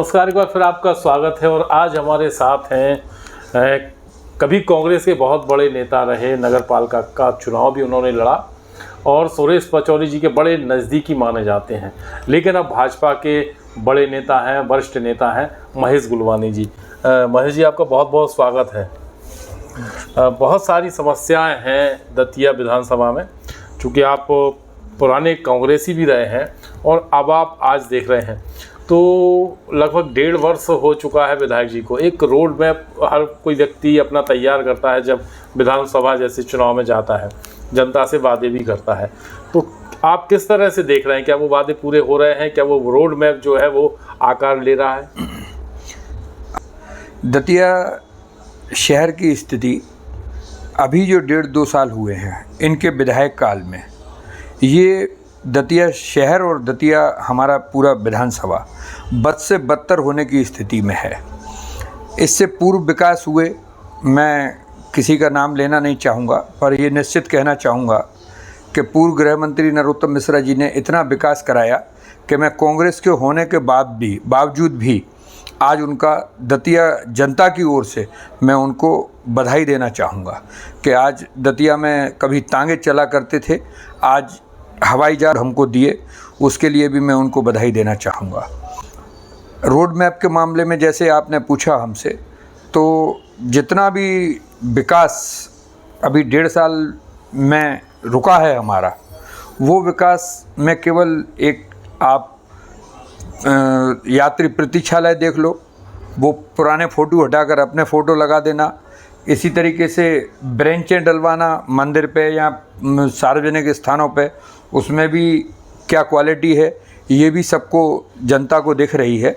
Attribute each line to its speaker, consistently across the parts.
Speaker 1: नमस्कार, एक बार फिर आपका स्वागत है। और आज हमारे साथ हैं कभी कांग्रेस के बहुत बड़े नेता रहे, नगर पालिका का चुनाव भी उन्होंने लड़ा और सुरेश पचौरी जी के बड़े नज़दीकी माने जाते हैं, लेकिन अब भाजपा के बड़े नेता हैं, वरिष्ठ नेता हैं महेश गुलवानी जी। महेश जी, आपका बहुत बहुत स्वागत है। बहुत सारी समस्याएं हैं दतिया विधानसभा में, चूँकि आप पुराने कांग्रेसी भी रहे हैं और अब आप आज देख रहे हैं, तो लगभग 1.5 वर्ष हो चुका है विधायक जी को। एक रोड मैप हर कोई व्यक्ति अपना तैयार करता है जब विधानसभा जैसे चुनाव में जाता है, जनता से वादे भी करता है। तो आप किस तरह से देख रहे हैं, क्या वो वादे पूरे हो रहे हैं, क्या वो रोड मैप जो है वो आकार ले रहा है?
Speaker 2: दतिया शहर की स्थिति अभी जो 1.5-2 साल हुए हैं इनके विधायक काल में, ये दतिया शहर और दतिया हमारा पूरा विधानसभा बद से बदतर होने की स्थिति में है। इससे पूर्व विकास हुए, मैं किसी का नाम लेना नहीं चाहूँगा, पर ये निश्चित कहना चाहूँगा कि पूर्व गृह मंत्री नरोत्तम मिश्रा जी ने इतना विकास कराया कि मैं कांग्रेस के होने के बावजूद भी आज उनका दतिया जनता की ओर से मैं उनको बधाई देना चाहूँगा कि आज दतिया में कभी तांगे चला करते थे, आज हवाई जहाज हमको दिए, उसके लिए भी मैं उनको बधाई देना चाहूँगा। रोड मैप के मामले में जैसे आपने पूछा हमसे, तो जितना भी विकास अभी 1.5 साल में रुका है हमारा, वो विकास में केवल एक आप यात्री प्रतीक्षालय देख लो, वो पुराने फ़ोटो हटाकर अपने फ़ोटो लगा देना, इसी तरीके से ब्रेंचें डलवाना मंदिर पे या सार्वजनिक स्थानों पे, उसमें भी क्या क्वालिटी है ये भी सबको जनता को दिख रही है।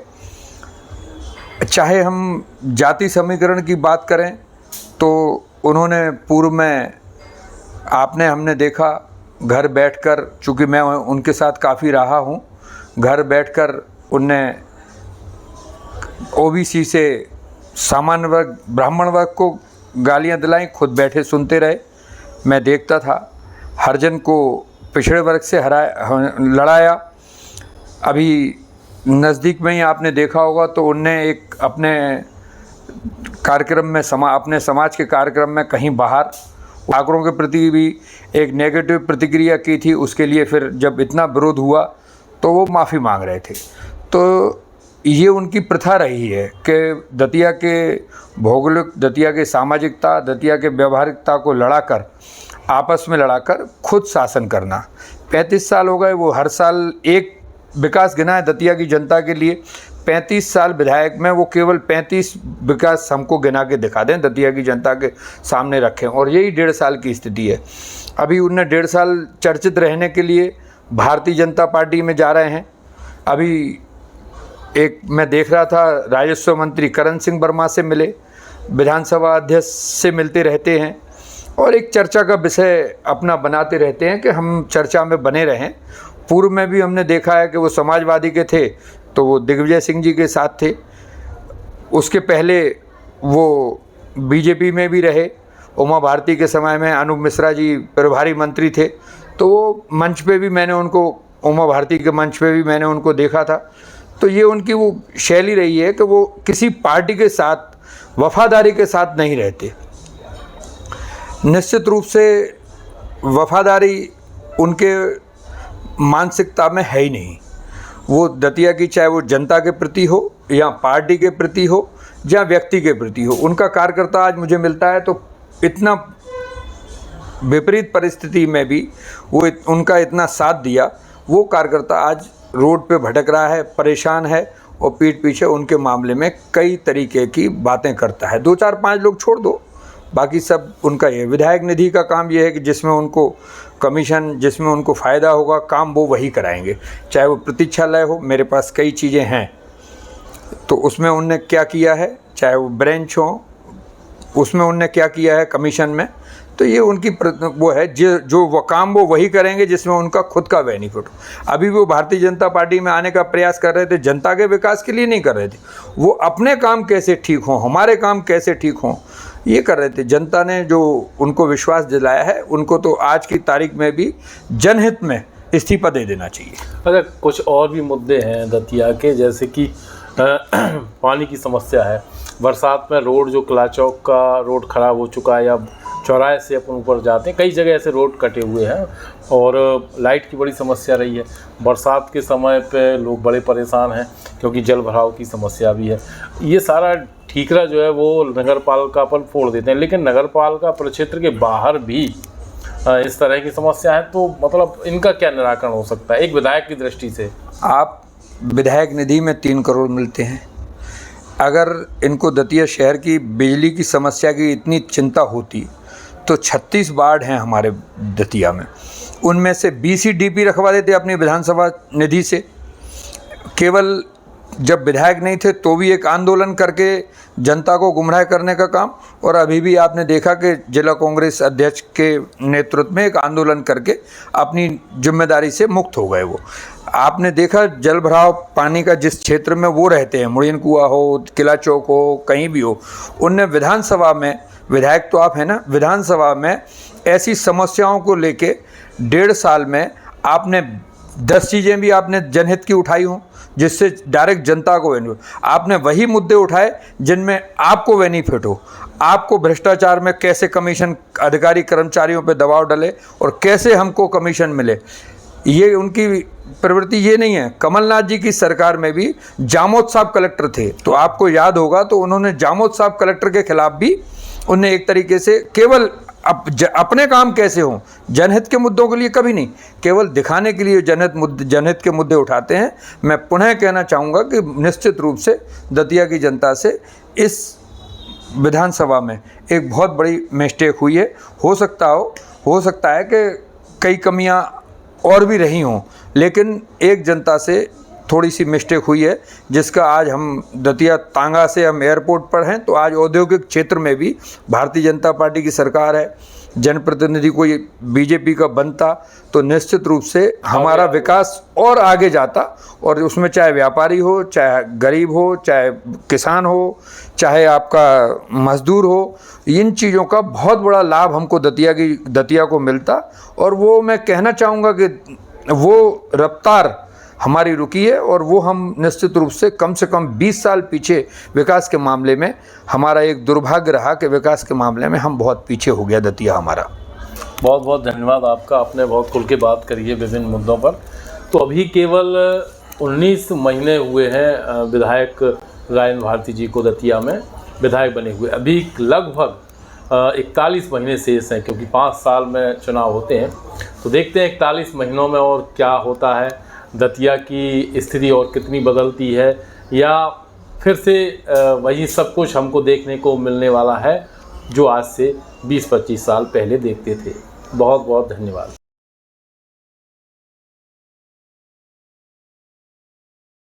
Speaker 2: चाहे हम जाति समीकरण की बात करें तो उन्होंने पूर्व में हमने देखा घर बैठकर, चूँकि मैं उनके साथ काफ़ी रहा हूँ, घर बैठकर उनने ओबीसी से सामान्य वर्ग ब्राह्मण वर्ग को गालियाँ दिलाई, खुद बैठे सुनते रहे। मैं देखता था, हरिजन को पिछड़े वर्ग से लड़ाया। अभी नज़दीक में ही आपने देखा होगा तो उनने एक अपने कार्यक्रम में अपने समाज के कार्यक्रम में कहीं बाहर ठाकुरों के प्रति भी एक नेगेटिव प्रतिक्रिया की थी। उसके लिए फिर जब इतना विरोध हुआ तो वो माफ़ी मांग रहे थे। तो ये उनकी प्रथा रही है कि दतिया के भौगोलिक, दतिया के सामाजिकता, दतिया के व्यवहारिकता को लड़ाकर, आपस में लड़ाकर खुद शासन करना। 35 साल हो गए, वो हर साल एक विकास गिना है दतिया की जनता के लिए। 35 साल विधायक में वो केवल 35 विकास हमको गिना के दिखा दें, दतिया की जनता के सामने रखें, और यही 1.5 साल की स्थिति है। अभी उनने 1.5 साल चर्चित रहने के लिए भारतीय जनता पार्टी में जा रहे हैं। अभी एक मैं देख रहा था, राजस्व मंत्री करण सिंह वर्मा से मिले, विधानसभा अध्यक्ष से मिलते रहते हैं और एक चर्चा का विषय अपना बनाते रहते हैं कि हम चर्चा में बने रहें। पूर्व में भी हमने देखा है कि वो समाजवादी के थे तो वो दिग्विजय सिंह जी के साथ थे, उसके पहले वो बीजेपी में भी रहे। उमा भारती के समय में अनूप मिश्रा जी प्रभारी मंत्री थे, तो वो मंच पे भी मैंने उनको, उमा भारती के मंच पे भी मैंने उनको देखा था। तो ये उनकी वो शैली रही है कि वो किसी पार्टी के साथ वफादारी के साथ नहीं रहते। निश्चित रूप से वफादारी उनके मानसिकता में है ही नहीं। वो दतिया की, चाहे वो जनता के प्रति हो या पार्टी के प्रति हो या व्यक्ति के प्रति हो, उनका कार्यकर्ता आज मुझे मिलता है तो इतना विपरीत परिस्थिति में भी वो उनका इतना साथ दिया, वो कार्यकर्ता आज रोड पे भटक रहा है, परेशान है और पीठ पीछे उनके मामले में कई तरीके की बातें करता है। 2-4-5 लोग छोड़ दो, बाकी सब उनका ये विधायक निधि का काम ये है कि जिसमें उनको कमीशन, जिसमें उनको फ़ायदा होगा, काम वो वही कराएंगे। चाहे वो प्रतीक्षालय हो, मेरे पास कई चीज़ें हैं, तो उसमें उनने क्या किया है, चाहे वो ब्रांच हो, उसमें उनने क्या किया है कमीशन में, तो ये उनकी वो है जो वो काम वो वही करेंगे जिसमें उनका खुद का बेनिफिट हो। अभी वो भारतीय जनता पार्टी में आने का प्रयास कर रहे थे, जनता के विकास के लिए नहीं कर रहे थे, वो अपने काम कैसे ठीक हों, हमारे काम कैसे ठीक हों, ये कर रहे थे। जनता ने जो उनको विश्वास दिलाया है, उनको तो आज की तारीख में भी जनहित में इस्तीफा दे देना चाहिए।
Speaker 1: अच्छा, कुछ और भी मुद्दे हैं दतिया के, जैसे कि पानी की समस्या है, बरसात में रोड जो किला चौक का रोड ख़राब हो चुका है, या चौराहे से अपन ऊपर जाते हैं, कई जगह ऐसे रोड कटे हुए हैं, और लाइट की बड़ी समस्या रही है। बरसात के समय पे लोग बड़े परेशान हैं क्योंकि जल भराव की समस्या भी है। ये सारा ठीकरा जो है वो नगर पालिका पर फोड़ देते हैं, लेकिन नगर पालिका प्रक्षेत्र के बाहर भी इस तरह की समस्या है, तो मतलब इनका क्या निराकरण हो सकता है एक विधायक की दृष्टि से?
Speaker 2: आप विधायक निधि में 3 करोड़ मिलते हैं। अगर इनको दतिया शहर की बिजली की समस्या की इतनी चिंता होती तो 36 वार्ड हैं हमारे दतिया में, उनमें से 20 ही डीपी रखवा देते अपनी विधानसभा निधि से। केवल जब विधायक नहीं थे तो भी एक आंदोलन करके जनता को गुमराह करने का काम, और अभी भी आपने देखा कि जिला कांग्रेस अध्यक्ष के नेतृत्व में एक आंदोलन करके अपनी जिम्मेदारी से मुक्त हो गए। वो आपने देखा जल भराव पानी का जिस क्षेत्र में वो रहते हैं, मुड़ियन कुआं हो, किला चौक हो, कहीं भी हो, उनने विधानसभा में, विधायक तो आप हैं ना, विधानसभा में ऐसी समस्याओं को लेके 1.5 साल में आपने 10 चीज़ें भी आपने जनहित की उठाई हों, जिससे डायरेक्ट जनता को बेनिफिट। आपने वही मुद्दे उठाए जिनमें आपको बेनिफिट हो। आपको भ्रष्टाचार में कैसे कमीशन अधिकारी कर्मचारियों पे दबाव डले और कैसे हमको कमीशन मिले, ये उनकी प्रवृत्ति ये नहीं है। कमलनाथ जी की सरकार में भी जामोद साहब कलेक्टर थे, तो आपको याद होगा, तो उन्होंने जामोद साहब कलेक्टर के खिलाफ भी उन्हें एक तरीके से केवल अपने काम कैसे हों, जनहित के मुद्दों के लिए कभी नहीं, केवल दिखाने के लिए जनहित के मुद्दे उठाते हैं। मैं पुनः कहना चाहूँगा कि निश्चित रूप से दतिया की जनता से इस विधानसभा में एक बहुत बड़ी मिस्टेक हुई है। हो सकता है कि कई कमियां और भी रही हों, लेकिन एक जनता से थोड़ी सी मिस्टेक हुई है, जिसका आज हम दतिया तांगा से हम एयरपोर्ट पर हैं, तो आज औद्योगिक क्षेत्र में भी भारतीय जनता पार्टी की सरकार है, जनप्रतिनिधि कोई बीजेपी का बनता तो निश्चित रूप से हमारा विकास और आगे जाता, और उसमें चाहे व्यापारी हो, चाहे गरीब हो, चाहे किसान हो, चाहे आपका मजदूर हो, इन चीज़ों का बहुत बड़ा लाभ हमको दतिया को मिलता। और वो मैं कहना चाहूँगा कि वो रफ्तार हमारी रुकी है, और वो हम निश्चित रूप से कम 20 साल पीछे विकास के मामले में, हमारा एक दुर्भाग्य रहा कि विकास के मामले में हम बहुत पीछे हो गया दतिया हमारा।
Speaker 1: बहुत बहुत धन्यवाद आपका, आपने बहुत खुल के बात करी है विभिन्न मुद्दों पर। तो अभी केवल 19 महीने हुए हैं विधायक राजेंद्र भारती जी को दतिया में विधायक बने हुए, अभी लगभग 41 महीने शेष हैं, क्योंकि 5 साल में चुनाव होते हैं। तो देखते हैं 41 महीनों में और क्या होता है, दतिया की स्थिति और कितनी बदलती है, या फिर से वही सब कुछ हमको देखने को मिलने वाला है जो आज से 20-25 साल पहले देखते थे। बहुत बहुत धन्यवाद।